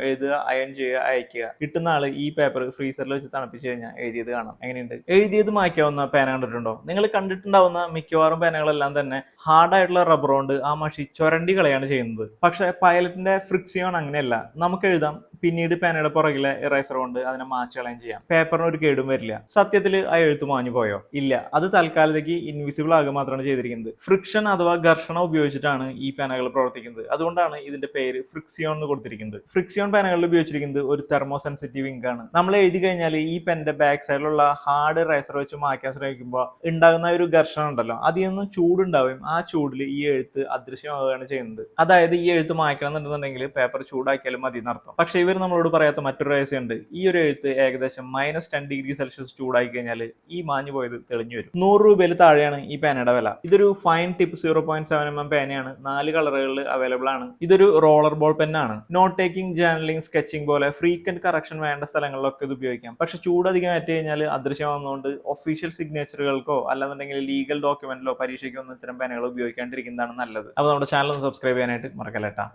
എഴുതുക, അയൺ ചെയ്യുക, അയക്കുക. കിട്ടുന്ന ആള് ഈ പേപ്പർ ഫ്രീസറിൽ വെച്ച് തണുപ്പിച്ച് കഴിഞ്ഞാൽ എഴുതിയത് കാണാം. എങ്ങനെയുണ്ട്? എഴുതിയത് മായ്ക്കാവുന്ന പേന കണ്ടിട്ടുണ്ടോ? നിങ്ങൾ കണ്ടിട്ടുണ്ടാവുന്ന മിക്കവാറും പേനകളെല്ലാം തന്നെ ഹാർഡ് ആയിട്ടുള്ള റബ്ബർ കൊണ്ട് ആ മഷി ചുരണ്ടി കളയാണ് ചെയ്യുന്നത്. പക്ഷെ പൈലറ്റിന്റെ ഫ്രിക്സിയോൺ അങ്ങനെയല്ല. നമുക്ക് എഴുതാം, പിന്നീട് പേനയുടെ പുറകിലെ ഇറേസർ കൊണ്ട് അതിനെ മാച്ച് കളയും ചെയ്യാം. പേപ്പറിന് ഒരു കേടും വരില്ല. സത്യത്തിൽ ആ എഴുത്ത് മാഞ്ഞു പോയോ? ഇല്ല. അത് തൽക്കാലത്തേക്ക് ഇൻവിസിബിൾ ആകുക മാത്രമാണ് ചെയ്തിരിക്കുന്നത്. ഫ്രിക്ഷൻ അഥവാ ഘർഷണം ഉപയോഗിച്ചിട്ടാണ് ഈ പേനകൾ പ്രവർത്തിക്കുന്നത്. അതുകൊണ്ടാണ് ഇതിന്റെ പേര് ഫ്രിക്സിയോൺ എന്ന് കൊടുത്തിരിക്കുന്നത്. ഫ്രിക്സിയോൺ പേനകളിൽ ഉപയോഗിച്ചിരിക്കുന്നത് ഒരു തെർമോ സെൻസിറ്റീവ് ഇങ്ക് ആണ്. നമ്മൾ എഴുതി കഴിഞ്ഞാൽ ഈ പെന്റെ ബാക്ക് സൈഡിലുള്ള ഹാർഡ് റൈസർ വെച്ച് മായ്ക്കാൻ ശ്രമിക്കുമ്പോൾ ഉണ്ടാകുന്ന ഒരു ഘർഷണം ഉണ്ടല്ലോ, അതിൽ നിന്നും ചൂടുണ്ടാവും. ആ ചൂടിൽ ഈ എഴുത്ത് അദൃശ്യമാവുകയാണ് ചെയ്യുന്നത്. അതായത് ഈ എഴുത്ത് മായ്ക്കണം എന്നുണ്ടെങ്കിൽ പേപ്പർ ചൂടാക്കിയാലും മതി എന്നർത്ഥം. പക്ഷെ ഇവർ നമ്മളോട് പറയാത്ത മറ്റൊരു രഹസ്യമുണ്ട്. ഈ ഒരു എഴുത്ത് ഏകദേശം -10°C ചൂടാക്കി കഴിഞ്ഞാൽ ഈ മാഞ്ഞു പോയത് തെളിഞ്ഞു വരും. 100 രൂപയിൽ താഴെയാണ് ഈ പേനയുടെ വില. ഇതൊരു ഫൈൻ ടിപ്പ് 0.7mm പേനയാണ്. 4 കളറുകളിൽ അവൈലബിൾ ആണ്. ഇതൊരു റോളർ ബോൾ പെന്നാണ്. നോട്ട് ടേക്കിംഗ്, ജേർണലിംഗ്, സ്കെച്ചിങ് പോലെ ഫ്രീക്വന്റ് കറക്ഷൻ വേണ്ട സ്ഥലങ്ങളിലൊക്കെ ഇത് ഉപയോഗിക്കാം. പക്ഷെ ചൂടധികം ഏറ്റ് കഴിഞ്ഞാൽ അദൃശ്യമാവുന്നതുകൊണ്ട് ഒഫീഷ്യൽ സിഗ്നേച്ചറുകൾക്കോ അല്ലാന്നുണ്ടെങ്കിൽ ലീഗൽ ഡോക്യുമെന്റിലോ പരീക്ഷയ്ക്കോ ഒന്നും ഇത്തരം പേനകൾ ഉപയോഗിക്കാണ്ടിരിക്കുന്നതാണ് നല്ലത്. അപ്പോൾ നമ്മുടെ ചാനൽ ഒന്ന് സബ്സ്ക്രൈബ് ചെയ്യാനായിട്ട് മറക്കല്ലേട്ടാ.